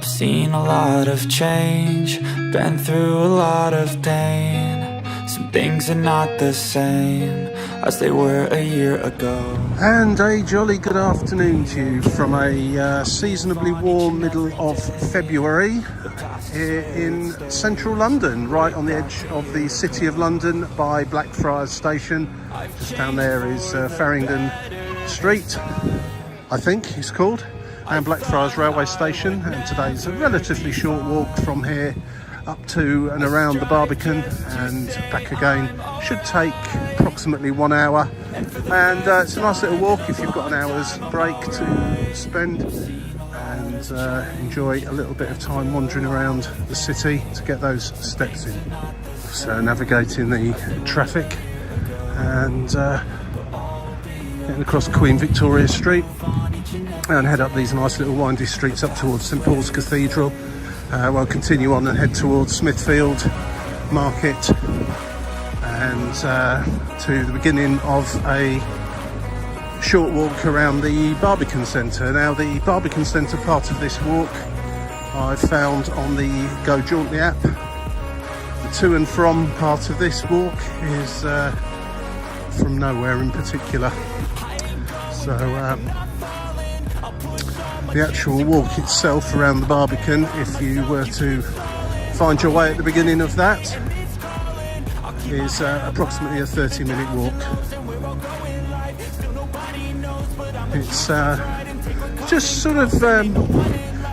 I've seen a lot of change, been through a lot of pain. Some things are not the same as they were a year ago. And a jolly good afternoon to you from a seasonably warm middle of February here in central London, right on the edge of the City of London by Blackfriars station. Just down there is Farringdon Street, I think it's called, and Blackfriars railway station. And today's a relatively short walk from here up to and around the Barbican and back again. Should take approximately 1 hour, and it's a nice little walk if you've got an hour's break to spend and enjoy a little bit of time wandering around the city to get those steps in. So navigating the traffic and getting across Queen Victoria Street and head up these nice little windy streets up towards St Paul's Cathedral. We'll continue on and head towards Smithfield Market and to the beginning of a short walk around the Barbican Centre. Now, the Barbican Centre part of this walk I've found on the Go Jauntly app. The to and from part of this walk is from nowhere in particular. So the actual walk itself around the Barbican, if you were to find your way at the beginning of that, is approximately a 30-minute walk. It's just sort of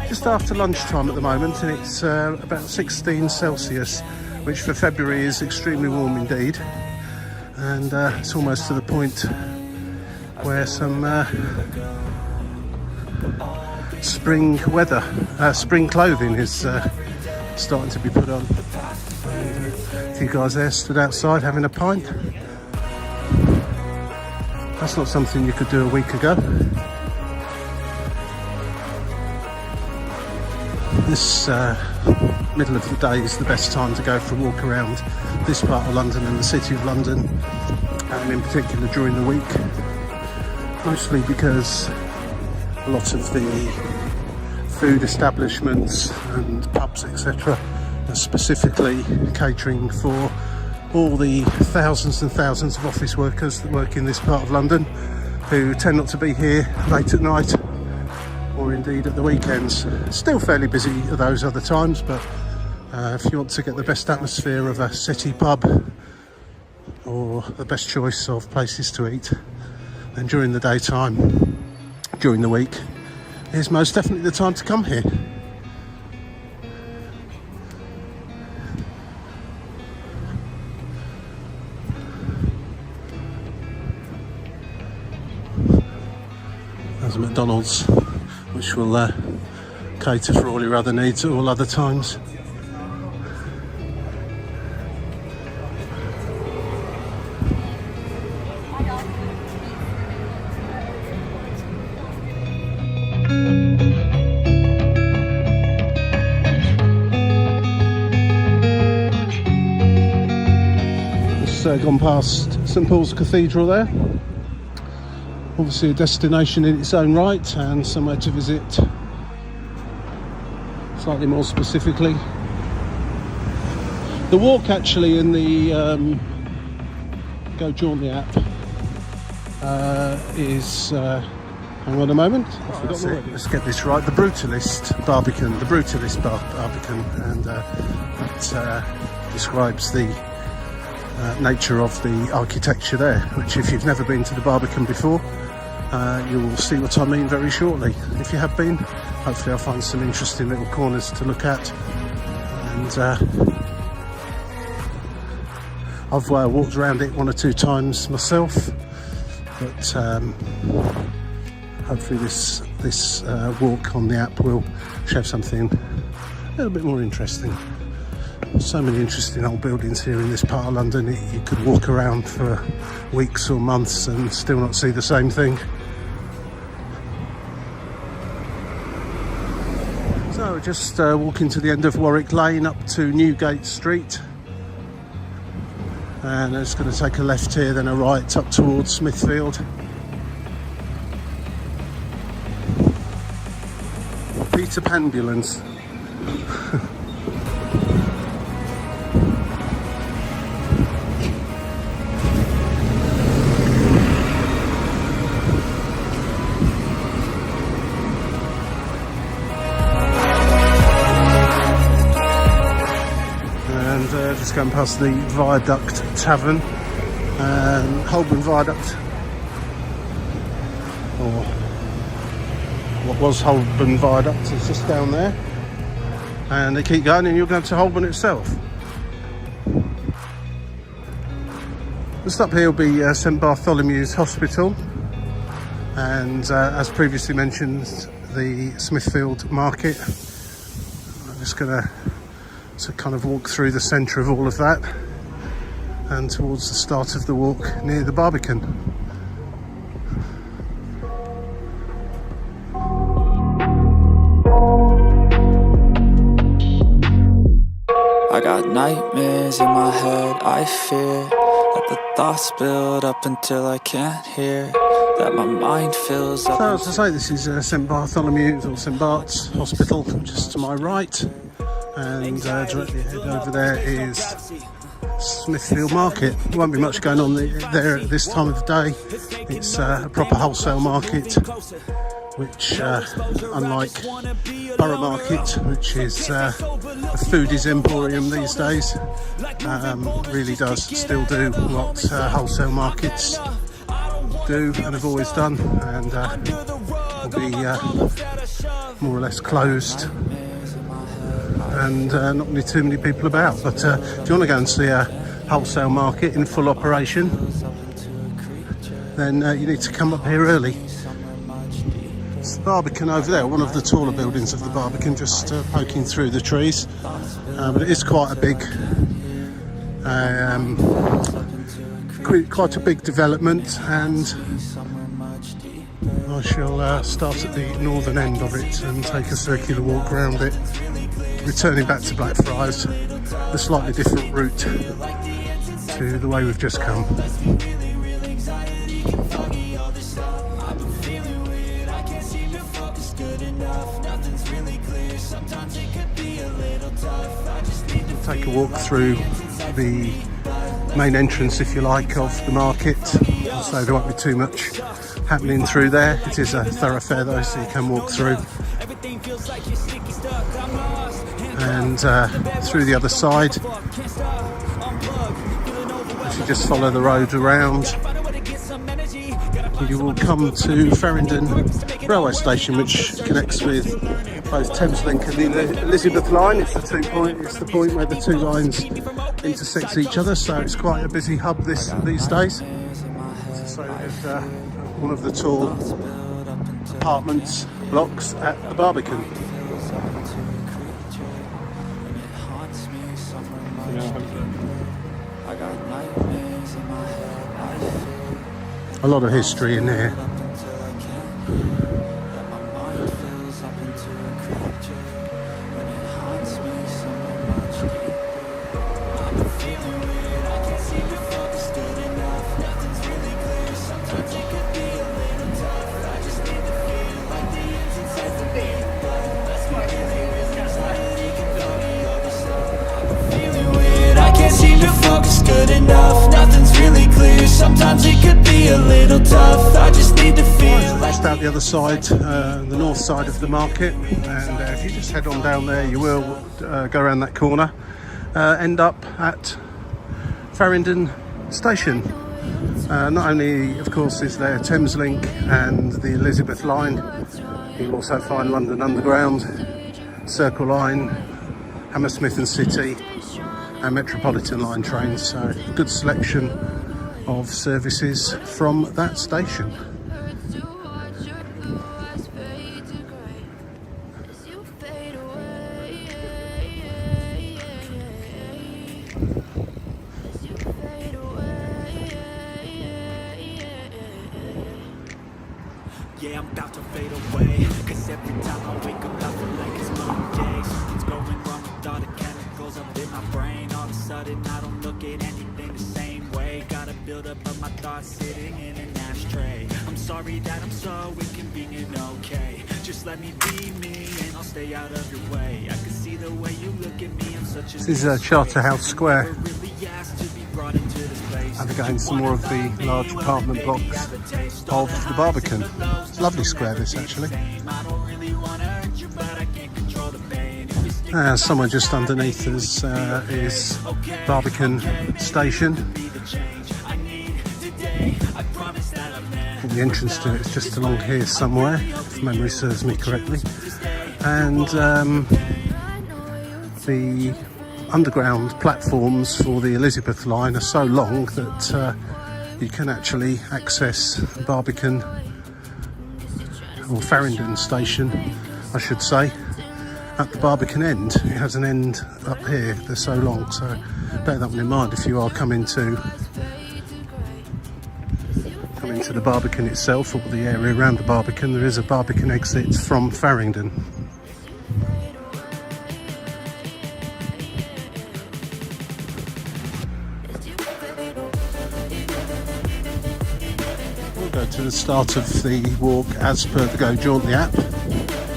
just after lunchtime at the moment, and it's about 16 Celsius, which for February is extremely warm indeed. And it's almost to the point where some spring clothing is starting to be put on. A few guys there stood outside having a pint. That's not something you could do a week ago. This middle of the day is the best time to go for a walk around this part of London and the City of London, and in particular during the week, mostly because a lot of the food establishments and pubs, etc., are specifically catering for all the thousands and thousands of office workers that work in this part of London, who tend not to be here late at night or indeed at the weekends. Still fairly busy at those other times, but if you want to get the best atmosphere of a city pub or the best choice of places to eat, then during the daytime, during the week, is most definitely the time to come here. There's a McDonald's, which will cater for all your other needs at all other times. Gone past St Paul's Cathedral there. Obviously a destination in its own right and somewhere to visit slightly more specifically. The walk actually in the Go Jauntly app is hang on a moment, I forgot the word. Let's get this right. The Brutalist Barbican, Barbican, and that describes the nature of the architecture there, which if you've never been to the Barbican before, you will see what I mean very shortly. If you have been, hopefully I'll find some interesting little corners to look at. And I've walked around it 1 or 2 times myself, but hopefully this walk on the app will show something a little bit more interesting. So many interesting old buildings here in this part of London. You could walk around for weeks or months and still not see the same thing. So just walking to the end of Warwick Lane up to Newgate Street, and it's going to take a left here, then a right up towards Smithfield. metre ambulance. Just going past the Viaduct Tavern, Holborn Viaduct, or what was Holborn Viaduct, is just down there, and they keep going and you'll go to Holborn itself. Just up here will be St Bartholomew's Hospital, and as previously mentioned, the Smithfield Market. I'm just going to kind of walk through the centre of all of that and towards the start of the walk near the Barbican. I got nightmares in my head, I fear that the thoughts build up until I can't hear, that my mind fills up. So as I say, this is St Bartholomew's or St Bart's Hospital, just to my right. And directly ahead over there is Smithfield Market. There won't be much going on there at this time of day. It's a proper wholesale market, which unlike Borough Market, which is a foodies emporium these days, really does still do what wholesale markets do and have always done, and will be more or less closed. And not really too many people about, but if you want to go and see a wholesale market in full operation, then you need to come up here early. It's the Barbican over there, one of the taller buildings of the Barbican, just poking through the trees, but it is quite a big development, and I shall start at the northern end of it and take a circular walk around it, returning back to Blackfriars, a slightly different route to the way we've just come. Take a walk through the main entrance, if you like, of the market, so there won't be too much happening through there. It is a thoroughfare though, so you can walk through. And through the other side, if you just follow the road around, you will come to Farringdon railway station, which connects with both Thameslink and the Elizabeth line. It's the point where the two lines intersect each other, so it's quite a busy hub these days. So there's one of the tall apartments blocks at the Barbican. A lot of history in here. Good enough, nothing's really clear. Sometimes it could be a little tough. I just need to feel just out the other side, the north side of the market, and if you just head on down there, you will go around that corner, end up at Farringdon station. Not only, of course, is there Thameslink and the Elizabeth line, you'll also find London Underground, Circle Line, Hammersmith and City, and Metropolitan line trains, so a good selection of services from that station. Yeah, I'm about to fade away, 'cause every time I wake up I feel like it's Monday. Something's going wrong with all the chemicals up in my brain. All of a sudden I don't look at anything the same way. Gotta build up of my thoughts sitting in an ashtray. I'm sorry that I'm so inconvenient, okay? Just let me be me and I'll I'll stay out of your way. I can see the way you look at me. I'm such a This is Charterhouse Square. really asked to be brought into this place. And again, some more of the large apartment blocks of the Barbican. It's a lovely square, this actually. Somewhere just underneath us is Barbican Station. The entrance to it is just along here somewhere, if memory serves me correctly. And the underground platforms for the Elizabeth line are so long that you can actually access Barbican, or Farringdon station, I should say, at the Barbican end. It has an end up here, they're so long, so bear that one in mind if you are coming to the Barbican itself, or the area around the Barbican. There is a Barbican exit from Farringdon. We'll go to the start of the walk as per the Go Jauntly app.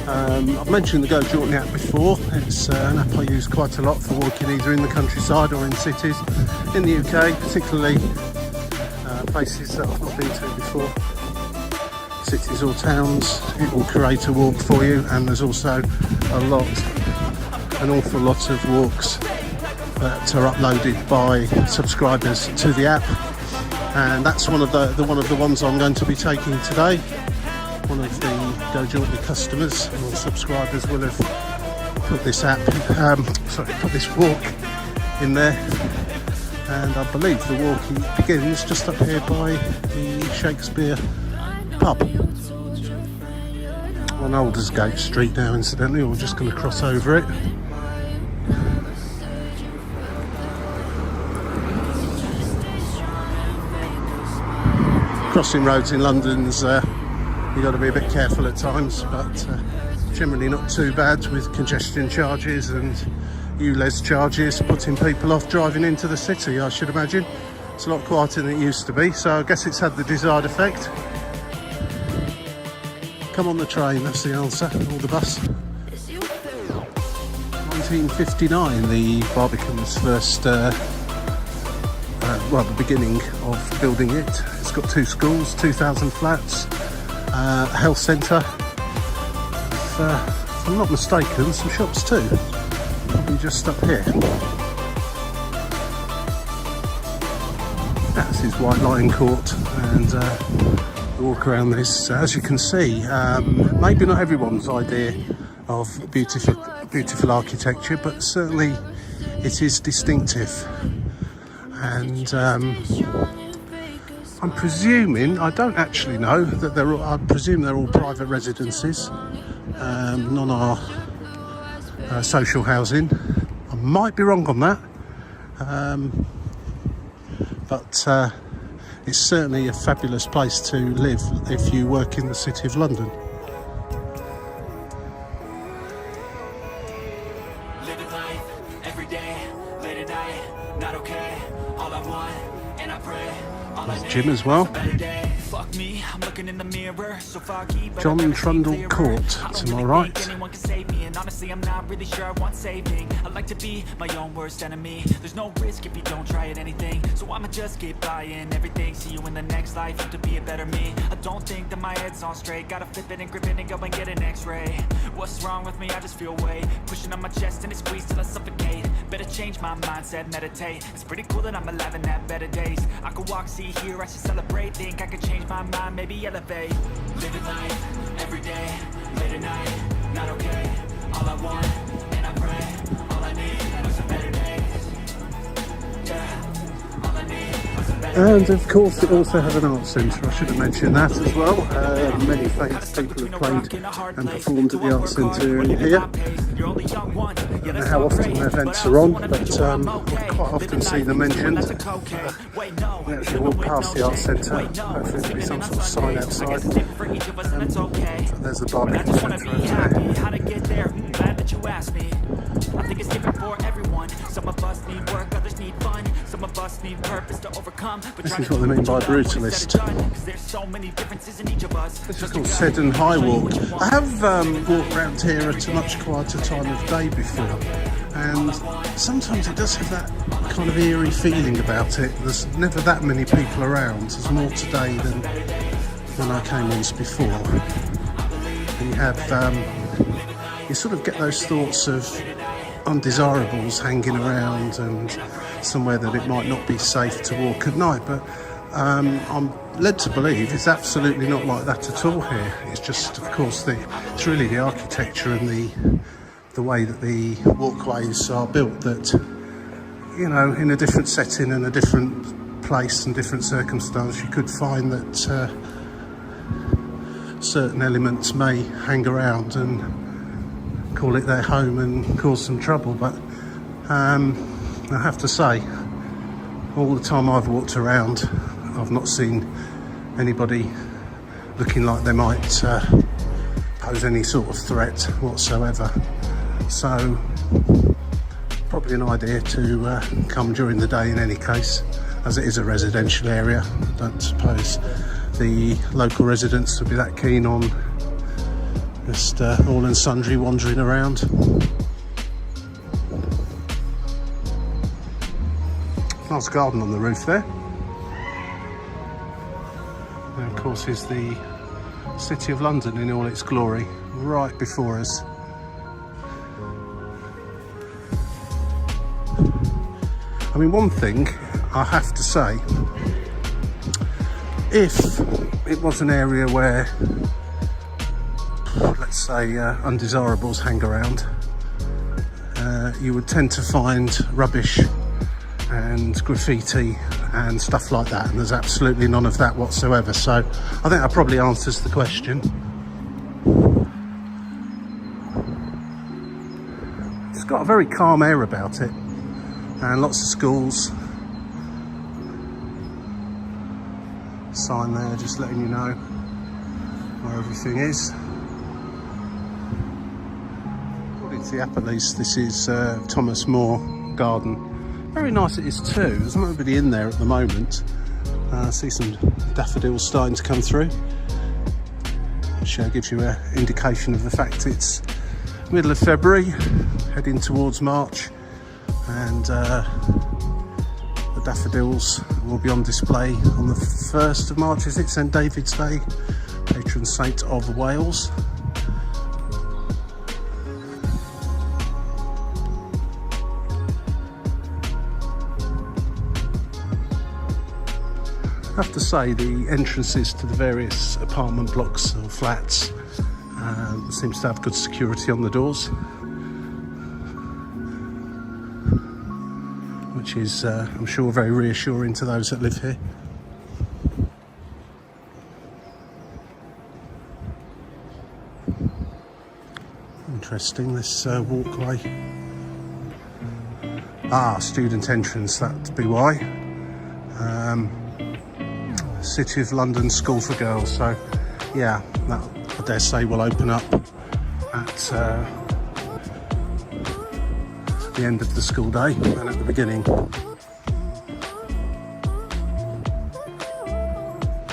I've mentioned the Go Jauntly app before. It's an app I use quite a lot for walking either in the countryside or in cities in the UK, particularly places that I've not been to before, cities or towns. It will create a walk for you, and there's also an awful lot of walks that are uploaded by subscribers to the app, and that's one of the ones I'm going to be taking today. One of the Go Jauntly customers or subscribers will have put this put this walk in there. And I believe the walk begins just up here by the Shakespeare pub on Aldersgate Street now, incidentally. We're just going to cross over it. Crossing roads in London's you've got to be a bit careful at times, but generally not too bad, with congestion charges and ULEZ charges putting people off driving into the city, I should imagine. It's a lot quieter than it used to be, so I guess it's had the desired effect. Come on the train, that's the answer, or the bus. 1959, the Barbican's first, the beginning of building it. It's got 2 schools, 2,000 flats, a health centre, if I'm not mistaken, some shops too. Probably just up here. That's his White Lion Court, and walk around this. As you can see, maybe not everyone's idea of beautiful architecture, but certainly it is distinctive. And I'm presuming, I don't actually know, that I presume they're all private residences. None are social housing. I might be wrong on that, but it's certainly a fabulous place to live if you work in the City of London. Living life every day, late at night, not okay. All I want, and I pray. There's Jim as well. Fuck me, I'm looking in the mirror, so foggy, but John Trundle Court to my right. anyone can save me, and honestly I'm not really sure I want saving. I like to be my own worst enemy. There's no risk if you don't try at anything, so I'ma just keep buying everything. See you in the next life, have to be a better me. I don't think that my head's on straight, gotta flip it and grip it and go and get an x-ray. What's wrong with me? I just feel weight pushing on my chest and it squeezes till I suffocate. Better change my mindset, meditate. It's pretty cool that I'm alive and have better days. I could walk, see, hear, I should celebrate. Think I could change my mind, maybe elevate. Living life every day, late at night, not okay. All I want, and I pray, all I need are some better days. Yeah, all I need are some better days. And of course it also has an art centre, I should have mentioned that as well. Many famous people have played and performed at the art centre in here. I don't know how often their events are on, but I quite often see them mentioned. We actually walk past the art centre, hopefully there'll be some sort of sign outside. There's the Barbican Centre over there. I think it's different for everyone. Some of us need work, others need fun. Some of us lost, need purpose to overcome. But This is what they mean by brutalist. There's so many differences in each of us. This is called Seddon High Walk. I have walked around here at a much quieter time of day before, and sometimes it does have that kind of eerie feeling about it. There's never that many people around. There's more today than when I came once before. And you have, you sort of get those thoughts of undesirables hanging around and somewhere that it might not be safe to walk at night, but I'm led to believe it's absolutely not like that at all here. It's just, of course, it's really the architecture and the way that the walkways are built that, you know, in a different setting and a different place and different circumstance, you could find that certain elements may hang around and call it their home and cause some trouble. But I have to say, all the time I've walked around, I've not seen anybody looking like they might pose any sort of threat whatsoever. So probably an idea to come during the day in any case, as it is a residential area. I don't suppose the local residents would be that keen on just all and sundry wandering around. Nice garden on the roof there. And of course is the City of London in all its glory right before us. I mean, one thing I have to say, if it was an area where, let's say, undesirables hang around, you would tend to find rubbish and graffiti and stuff like that, and there's absolutely none of that whatsoever. So I think that probably answers the question. It's got a very calm air about it, and lots of schools. Sign there just letting you know where everything is. According to the app, at least, this is Thomas More Garden. Very nice it is too. There's nobody in there at the moment. I see some daffodils starting to come through, which gives you an indication of the fact it's middle of February, heading towards March, and the daffodils will be on display on the 1st of March, is it? St David's Day, patron saint of Wales. I have to say, the entrances to the various apartment blocks or flats seems to have good security on the doors, which is, I'm sure, very reassuring to those that live here. Interesting, this walkway. Student entrance, that'd be why. City of London School for Girls, so yeah, that I dare say will open up at the end of the school day and at the beginning.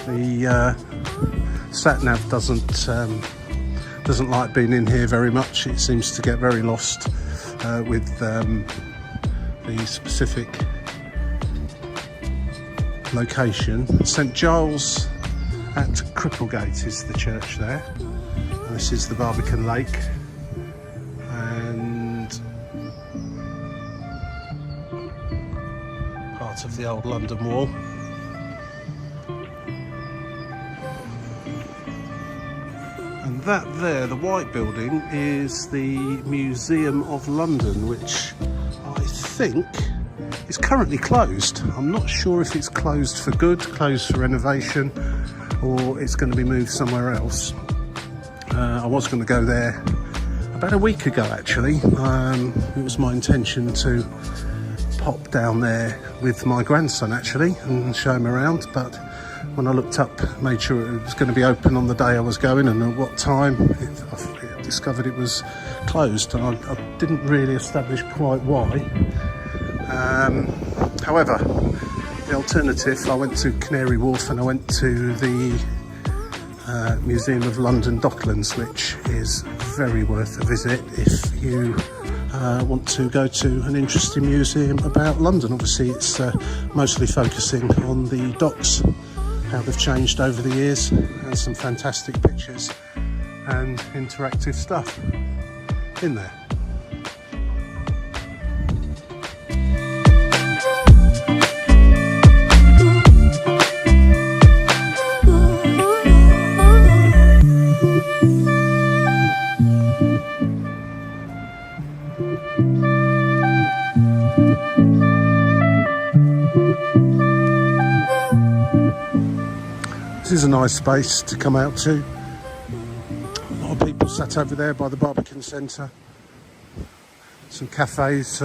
The sat-nav doesn't like being in here very much. It seems to get very lost with the specific location. St Giles at Cripplegate is the church there. And this is the Barbican Lake, and part of the old London Wall. And that there, the white building, is the Museum of London, which I think is currently closed. I'm not sure if it's closed for good, closed for renovation, or it's going to be moved somewhere else. I was going to go there about a week ago, actually. It was my intention to pop down there with my grandson, actually, and show him around, but when I looked up, made sure it was going to be open on the day I was going and at what time, I discovered it was closed, and I didn't really establish quite why. However, the alternative, I went to Canary Wharf and I went to the Museum of London Docklands, which is very worth a visit if you want to go to an interesting museum about London. Obviously it's mostly focusing on the docks, how they've changed over the years, and some fantastic pictures and interactive stuff in there. This is a nice space to come out to. A lot of people sat over there by the Barbican Centre. Some cafes,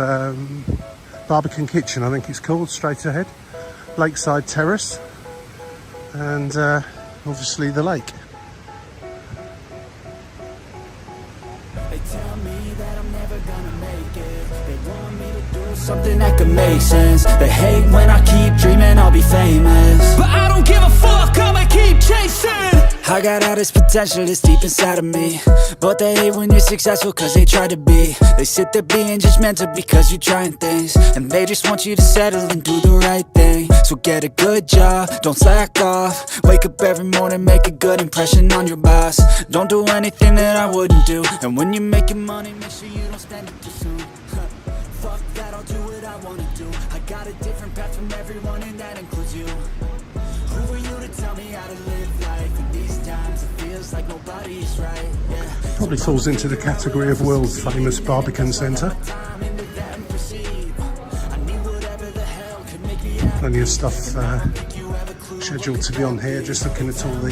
Barbican Kitchen I think it's called, straight ahead. Lakeside Terrace, and obviously the lake. They tell me that I'm never gonna make it. They want me to do something that could make sense. They hate when I keep dreaming I'll be famous, but I don't give a fuck, I'ma keep chasing. I got all this potential that's deep inside of me, but they hate when you're successful cause they try to be. They sit there being judgmental because you're trying things, and they just want you to settle and do the right thing. So get a good job, don't slack off. Wake up every morning, make a good impression on your boss. Don't do anything that I wouldn't do, and when you're making money, make sure you don't spend it too soon. Fuck that, I'll do what I wanna do. I got a different path from everyone, and that includes you. Who are you to tell me how to live life? In these times it feels like nobody's right, yeah. Probably falls into the category of world famous Barbican Centre. Plenty of stuff scheduled to be on here, just looking at all the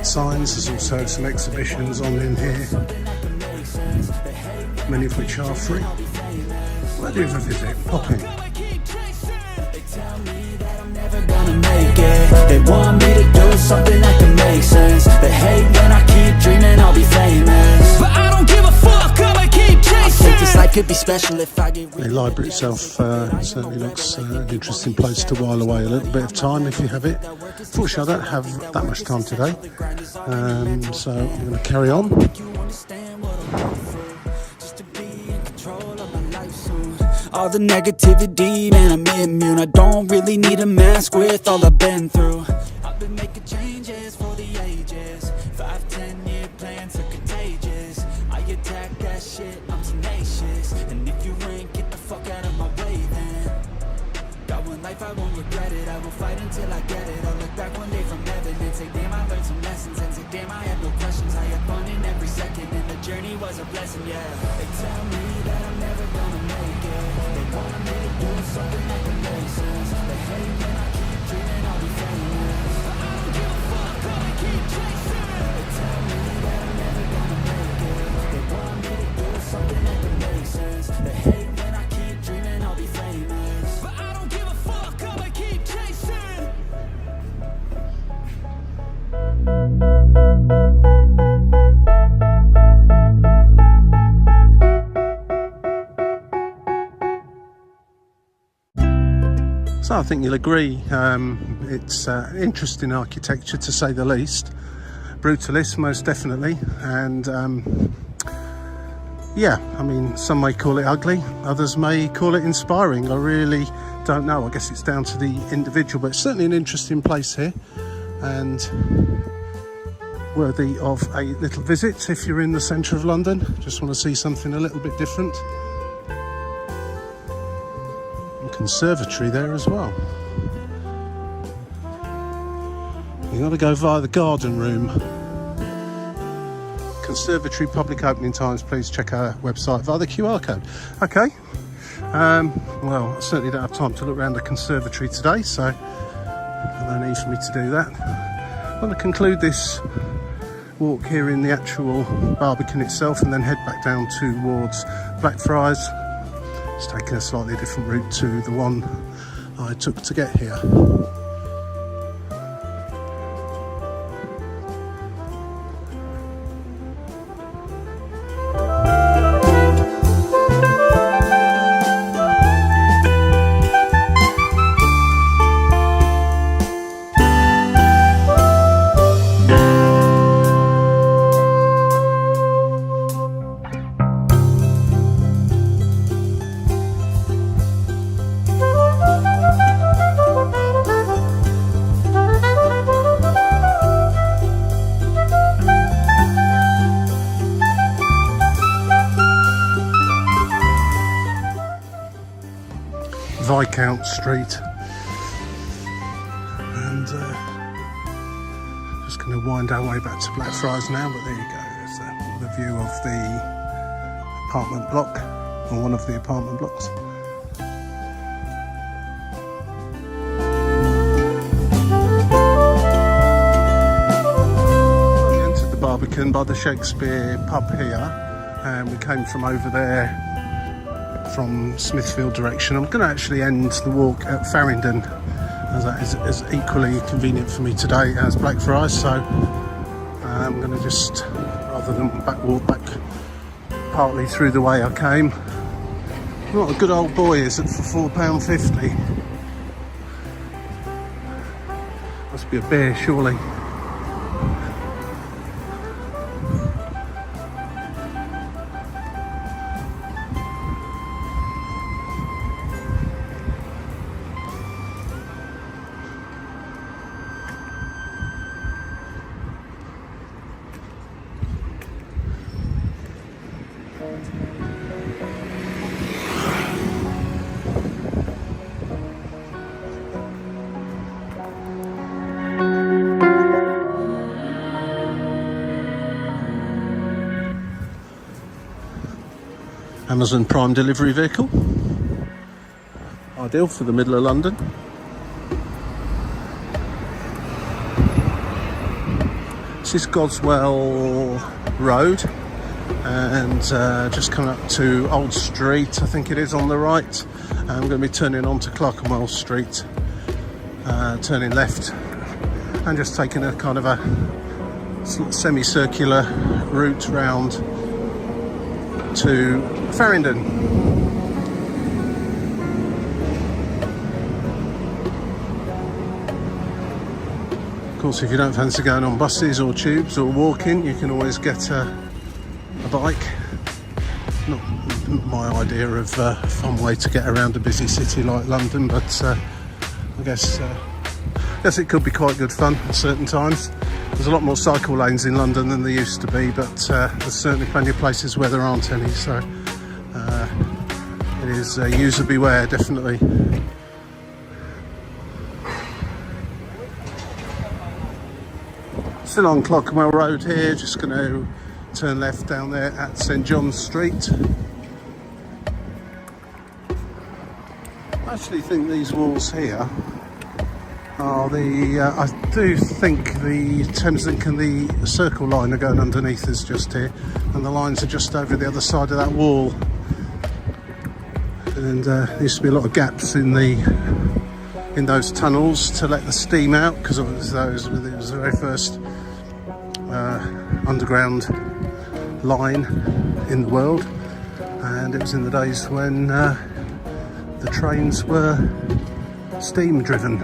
signs. There's also some exhibitions on in here, many of which are free. Worthy of a visit, pop in. Gonna make it. They want me to do something that can make sense. They hate when I keep dreaming I'll be famous, but I don't give a fuck, I'ma keep chasing. I think this life could be special if I get the library itself certainly looks an interesting place to while away a little bit of time if you have it. Fortunately I don't have that much time today, so I'm going to carry on. All the negativity, man, I'm immune. I don't really need a mask with all I've been through. I've been making changes for the ages. 5-10 year plans are contagious. I attack that shit, I'm tenacious. And if you ain't, get the fuck out of my way then. Got one life, I won't regret it. I will fight until I get it. I'll look back one day from heaven and say, damn, I learned some lessons. And say, damn, I had no questions. I had fun in every second, and the journey was a blessing, yeah. They tell me that I'm never gonna make it. Want me to do something that can make sense. They hate when I keep dreaming I'll be famous, but I don't give a fuck, I'ma keep chasing. They tell me that I'm never gonna make it. They want me to do something that can make sense. They hate when I keep dreaming I'll be famous, but I don't give a fuck, I'ma keep chasing. So I think you'll agree, it's interesting architecture to say the least. Brutalist, most definitely, and yeah, I mean, some may call it ugly, others may call it inspiring. I really don't know. I guess it's down to the individual, but it's certainly an interesting place here and worthy of a little visit if you're in the centre of London. Just want to see something a little bit different. Conservatory there as well. You've got to go via the garden room. Conservatory public opening times, please check our website via the QR code. Okay, well, I certainly don't have time to look around the conservatory today, so no need for me to do that. I'm going to conclude this walk here in the actual Barbican itself and then head back down towards Blackfriars. It's taking a slightly different route to the one I took to get here. Viscount Street. And just going to wind our way back to Blackfriars now, but there you go, there's the view of the apartment block, or one of the apartment blocks. We entered the Barbican by the Shakespeare pub here, and we came from over there from Smithfield direction. I'm going to actually end the walk at Farringdon, as that is equally convenient for me today as Blackfriars, so I'm going to just, rather than walk back partly through the way I came. What a good old boy is it for £4.50? Must be a beer, surely. Amazon Prime delivery vehicle, ideal for the middle of London. This is Goswell Road, and just coming up to Old Street, I think it is, on the right. I'm going to be turning onto Clerkenwell Street, turning left, and just taking a kind of a semicircular route round to Farringdon. Of course, if you don't fancy going on buses or tubes or walking, you can always get a bike. Not my idea of a fun way to get around a busy city like London, but I guess it could be quite good fun at certain times. There's a lot more cycle lanes in London than there used to be, but there's certainly plenty of places where there aren't any, so it is user beware, definitely. Still on Clerkenwell Road here, just going to turn left down there at St John's Street. I actually think these walls here are I do think the Thameslink and the Circle line are going underneath us just here, and the lines are just over the other side of that wall. And there used to be a lot of gaps in those tunnels to let the steam out, because it was the very first underground line in the world, and it was in the days when the trains were steam driven.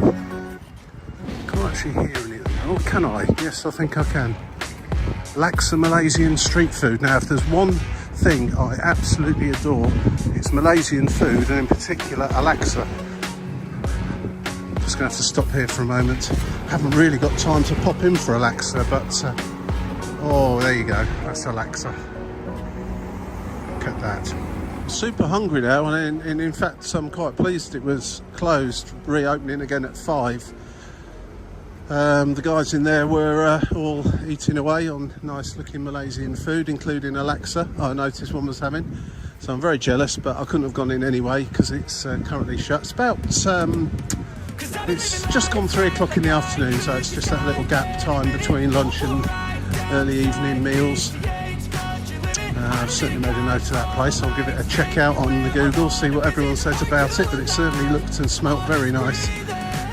Can't actually hear anything. Oh, can I? Yes, I think I can. Laksa Malaysian street food. Now, if there's one thing I absolutely adore, it's Malaysian food, and in particular a laksa. Just going to have to stop here for a moment. Haven't really got time to pop in for a laksa, but oh, there you go. That's a laksa. Look at that. Super hungry now, and in fact I'm quite pleased it was closed, reopening again at 5. The guys in there were all eating away on nice looking Malaysian food, including a laksa I noticed one was having, so I'm very jealous, but I couldn't have gone in anyway because it's currently shut. It's just gone 3 o'clock in the afternoon, so it's just that little gap time between lunch and early evening meals. I've certainly made a note of that place. I'll give it a check out on the Google, see what everyone says about it, but it certainly looked and smelt very nice,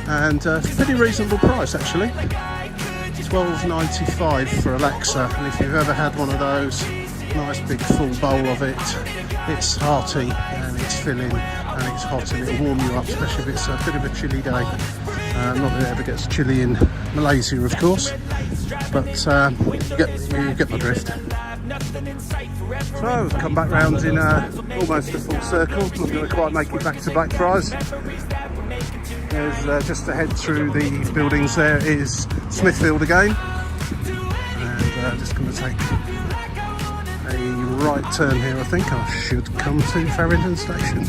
and pretty reasonable price actually. $12.95 for a laksa, and if you've ever had one of those, nice big full bowl of it, it's hearty and it's filling and it's hot, and it'll warm you up, especially if it's a bit of a chilly day. Not that it ever gets chilly in Malaysia, of course, but you get my drift. So, come back round in almost a full circle. I'm not going to quite make it back to Blackfriars. There's just ahead through the buildings there is Smithfield again, and just going to take a right turn here. I think I should come to Farringdon station.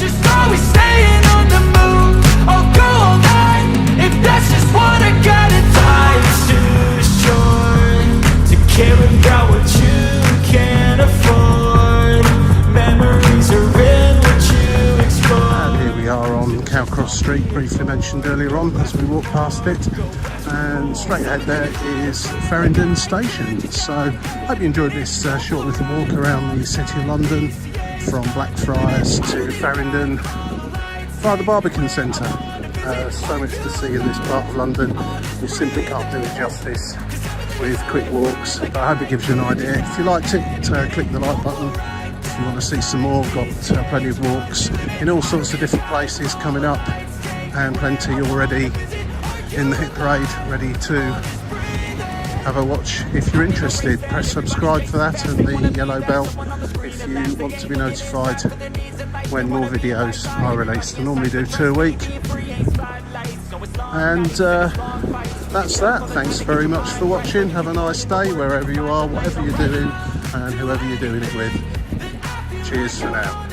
just always staying on the move. I'll go all night if that's just what I gotta do. Life's too short to care about what you can't afford. Memories are in what you explore. And here we are on Cowcross Street, briefly mentioned earlier on as we walk past it. And straight ahead there is Farringdon station. So hope you enjoyed this short little walk around the City of London from Blackfriars to Farringdon via the Barbican Centre. So much to see in this part of London. You simply can't do it justice with quick walks, but I hope it gives you an idea. If you liked it, click the like button. If you want to see some more, we've got plenty of walks in all sorts of different places coming up, and plenty already in the hit parade, ready to have a watch. If you're interested, press subscribe for that and the yellow bell if you want to be notified when more videos are released. I normally do 2 a week. And that's that. Thanks very much for watching. Have a nice day wherever you are, whatever you're doing, and whoever you're doing it with. Cheers for now.